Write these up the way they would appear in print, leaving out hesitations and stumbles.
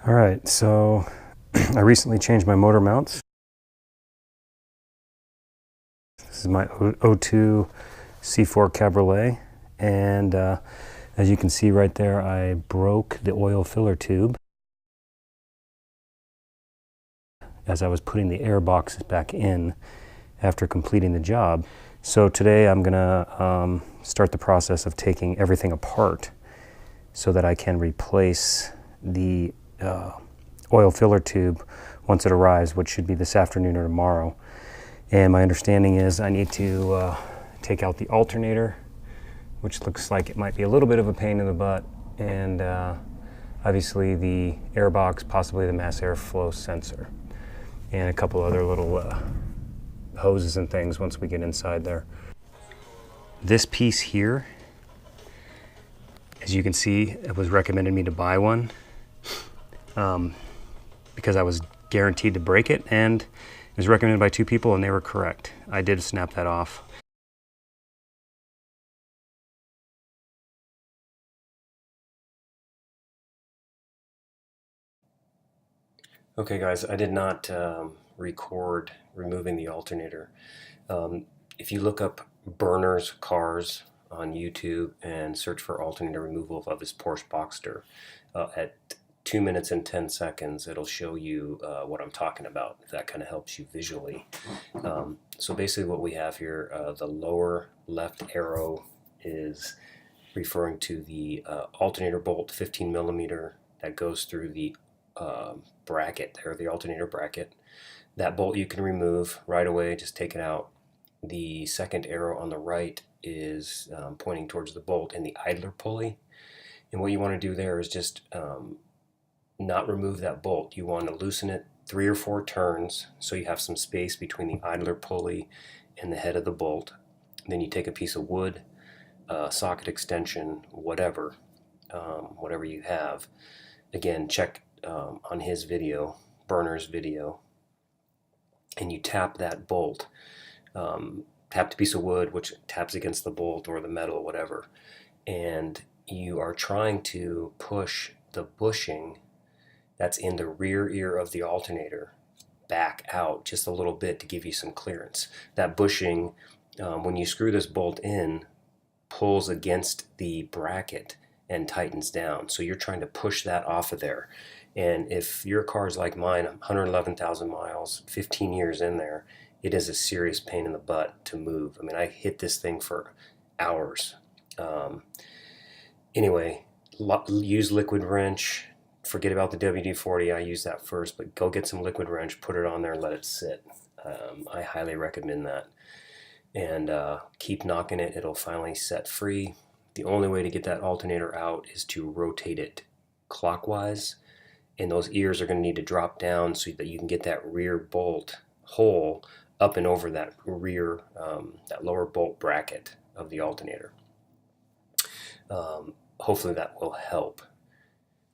Alright, so I recently changed my motor mounts. This is my O2 C4 Cabriolet, and as you can see right there, I broke the oil filler tube as I was putting the air boxes back in after completing the job. So today I'm gonna start the process of taking everything apart so that I can replace the oil filler tube once it arrives, which should be this afternoon or tomorrow. And my understanding is I need to take out the alternator, which looks like it might be a little bit of a pain in the butt, and obviously the air box, possibly the mass airflow sensor, and a couple other little hoses and things once we get inside there. This piece here, as you can see, it was recommended me to buy one because I was guaranteed to break it, and it was recommended by two people and they were correct. I did snap that off. Okay guys, I did not record removing the alternator. If you look up Burner's Cars on YouTube and search for alternator removal of his Porsche Boxster, at 2 minutes and 10 seconds it'll show you what I'm talking about, if that kind of helps you visually. So basically what we have here, the lower left arrow is referring to the alternator bolt, 15 millimeter, that goes through the bracket there, the alternator bracket. That bolt you can remove right away, just take it out. The second arrow on the right is pointing towards the bolt and the idler pulley. And what you want to do there is just not remove that bolt. You want to loosen it 3 or 4 turns so you have some space between the idler pulley and the head of the bolt. Then you take a piece of wood, socket extension, whatever you have. Again, check on his video, Burner's video, and you tap that bolt. Tap the piece of wood, which taps against the bolt or the metal, whatever, and you are trying to push the bushing that's in the rear ear of the alternator back out just a little bit to give you some clearance. That bushing, when you screw this bolt in, pulls against the bracket and tightens down. So you're trying to push that off of there. And if your car is like mine, 111,000 miles, 15 years in there, it is a serious pain in the butt to move. I mean, I hit this thing for hours. Anyway, use liquid wrench. Forget about the WD-40, I use that first, but go get some liquid wrench, put it on there and let it sit. I highly recommend that. And keep knocking it, it'll finally set free. The only way to get that alternator out is to rotate it clockwise, and those ears are going to need to drop down so that you can get that rear bolt hole up and over that rear, that lower bolt bracket of the alternator. Hopefully that will help.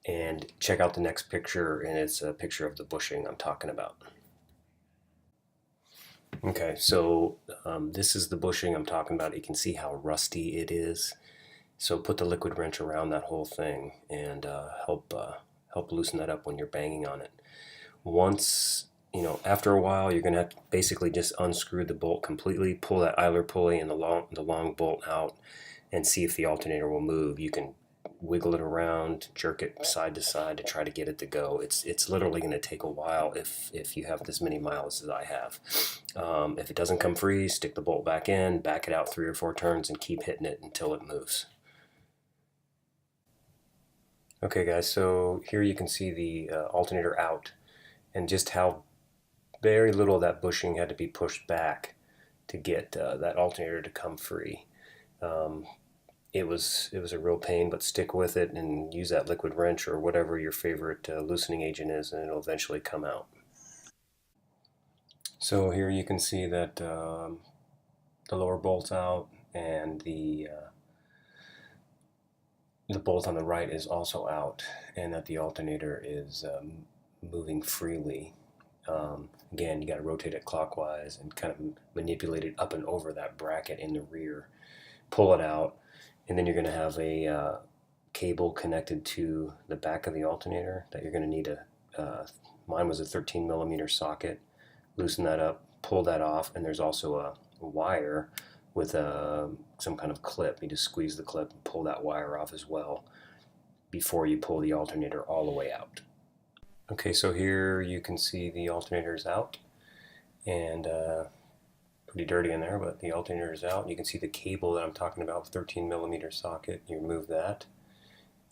And check out the next picture, and it's a picture of the bushing I'm talking about. Okay, so this is the bushing I'm talking about. You can see how rusty it is. So put the liquid wrench around that whole thing and help loosen that up when you're banging on it. Once, after a while, you're going to have to basically just unscrew the bolt completely, pull that idler pulley and the long bolt out, and see if the alternator will move. You can wiggle it around, jerk it side to side to try to get it to go. It's literally going to take a while if you have as many miles as I have. If it doesn't come free, stick the bolt back in, back it out 3 or 4 turns, and keep hitting it until it moves. Okay guys, so here you can see the alternator out, and just how very little of that bushing had to be pushed back to get that alternator to come free. It was a real pain, but stick with it and use that liquid wrench or whatever your favorite loosening agent is, and it'll eventually come out. So here you can see that the lower bolt's out, and the bolt on the right is also out, and that the alternator is moving freely. Again, you got to rotate it clockwise and kind of manipulate it up and over that bracket in the rear. Pull it out, and then you're going to have a cable connected to the back of the alternator that you're going to need mine was a 13 millimeter socket. Loosen that up, pull that off, and there's also a wire with some kind of clip. You just squeeze the clip and pull that wire off as well before you pull the alternator all the way out. Okay, so here you can see the alternator is out, and pretty dirty in there, but the alternator is out. You can see the cable that I'm talking about, 13 millimeter socket. You remove that,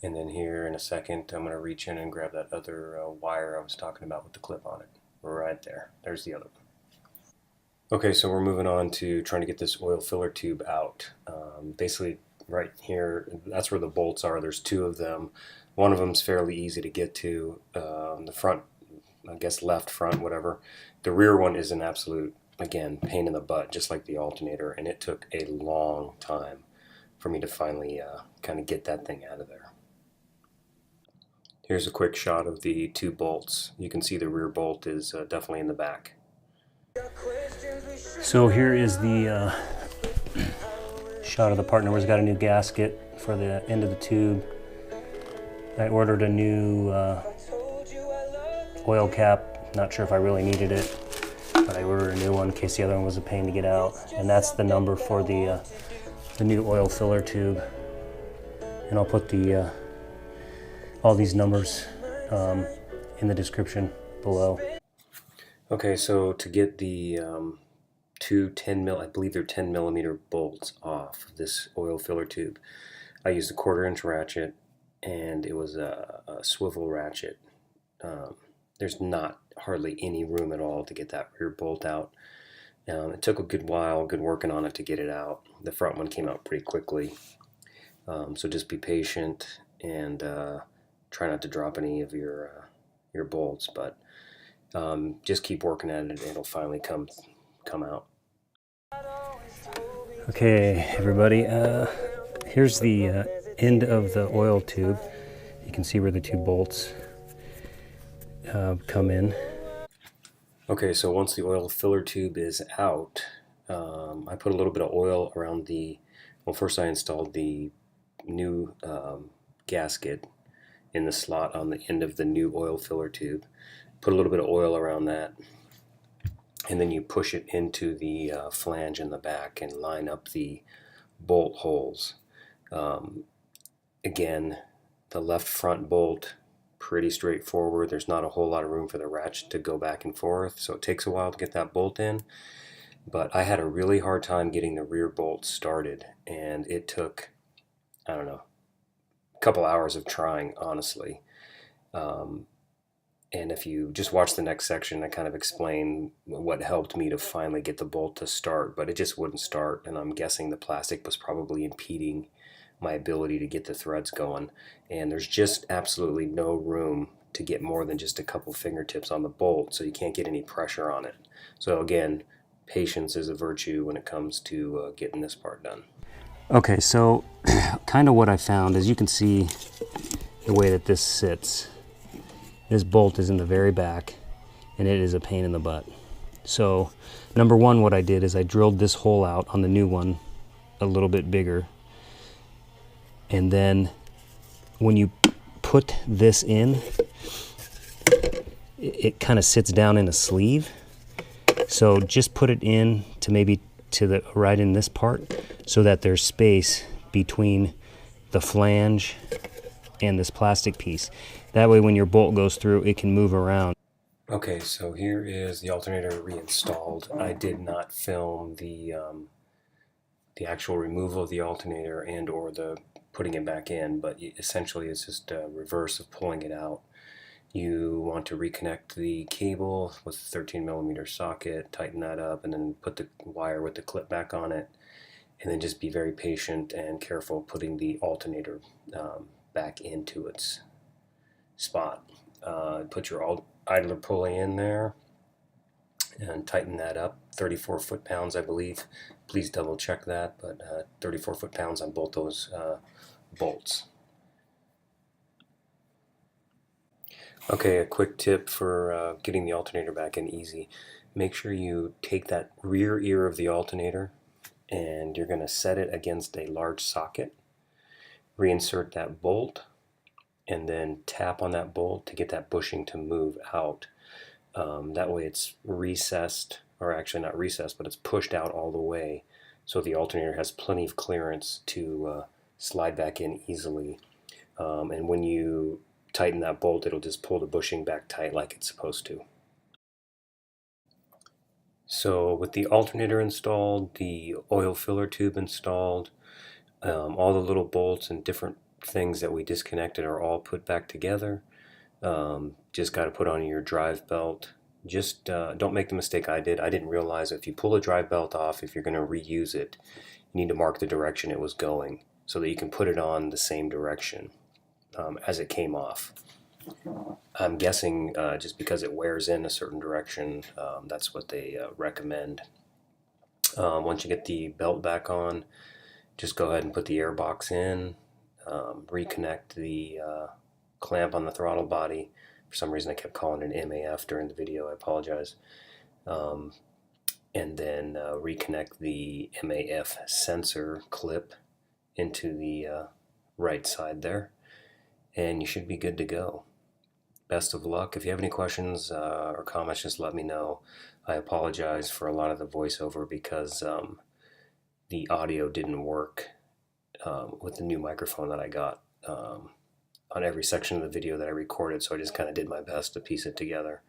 and then here in a second I'm going to reach in and grab that other wire I was talking about with the clip on it. Right there. There's the other one. Okay, so we're moving on to trying to get this oil filler tube out. Basically, right here, that's where the bolts are. There's two of them. One of them's fairly easy to get to. The front, I guess left front, whatever. The rear one is an absolute, again, pain in the butt, just like the alternator, and it took a long time for me to finally kind of get that thing out of there. Here's a quick shot of the two bolts. You can see the rear bolt is definitely in the back. So here is the shot of the part number. It's got a new gasket for the end of the tube. I ordered a new oil cap. Not sure if I really needed it, but I ordered a new one in case the other one was a pain to get out. And that's the number for the new oil filler tube. And I'll put the all these numbers in the description below. Okay, so to get the two I believe they're 10 millimeter bolts off this oil filler tube, I used a 1/4-inch ratchet, and it was a swivel ratchet. There's not hardly any room at all to get that rear bolt out. It took a good while, good working on it to get it out. The front one came out pretty quickly, so just be patient and try not to drop any of your bolts, but just keep working at it and it'll finally come out. Okay, everybody, here's the end of the oil tube. You can see where the two bolts come in. Okay, so once the oil filler tube is out, I put a little bit of oil around first I installed the new gasket in the slot on the end of the new oil filler tube. Put a little bit of oil around that, and then you push it into the flange in the back and line up the bolt holes. Again, the left front bolt, pretty straightforward. There's not a whole lot of room for the ratchet to go back and forth, so it takes a while to get that bolt in. But I had a really hard time getting the rear bolt started, and it took, I don't know, a couple hours of trying, honestly. And if you just watch the next section, I kind of explain what helped me to finally get the bolt to start, but it just wouldn't start, and I'm guessing the plastic was probably impeding my ability to get the threads going. And there's just absolutely no room to get more than just a couple fingertips on the bolt, so you can't get any pressure on it. So again, patience is a virtue when it comes to getting this part done. Okay, so kind of what I found is you can see the way that this sits. This bolt is in the very back, and it is a pain in the butt. So number one, what I did is I drilled this hole out on the new one a little bit bigger, and then when you put this in, it kind of sits down in a sleeve. So just put it in to maybe to the right in this part, so that there's space between the flange and this plastic piece. That way when your bolt goes through, it can move around. Okay, so here is the alternator reinstalled. I did not film the actual removal of the alternator and or the putting it back in, but essentially it's just a reverse of pulling it out. You want to reconnect the cable with a 13 millimeter socket, tighten that up, and then put the wire with the clip back on it, and then just be very patient and careful putting the alternator back into its spot. Put your idler pulley in there and tighten that up. 34 foot-pounds, I believe. Please double check that, but 34 foot-pounds on both those bolts. Okay, a quick tip for getting the alternator back in easy. Make sure you take that rear ear of the alternator and you're going to set it against a large socket. reinsert that bolt, and then tap on that bolt to get that bushing to move out. That way it's recessed, or actually not recessed, but it's pushed out all the way, so the alternator has plenty of clearance to slide back in easily. And when you tighten that bolt, it'll just pull the bushing back tight like it's supposed to. So with the alternator installed, the oil filler tube installed, all the little bolts and different things that we disconnected are all put back together. Just got to put on your drive belt. Just don't make the mistake I did. I didn't realize if you pull a drive belt off, if you're going to reuse it, you need to mark the direction it was going so that you can put it on the same direction as it came off. I'm guessing just because it wears in a certain direction, that's what they recommend. Once you get the belt back on, just go ahead and put the air box in, reconnect the clamp on the throttle body. For some reason I kept calling it MAF during the video, I apologize. And then reconnect the MAF sensor clip into the right side there, and you should be good to go. Best of luck. If you have any questions or comments, just let me know. I apologize for a lot of the voiceover because the audio didn't work with the new microphone that I got on every section of the video that I recorded, so I just kind of did my best to piece it together.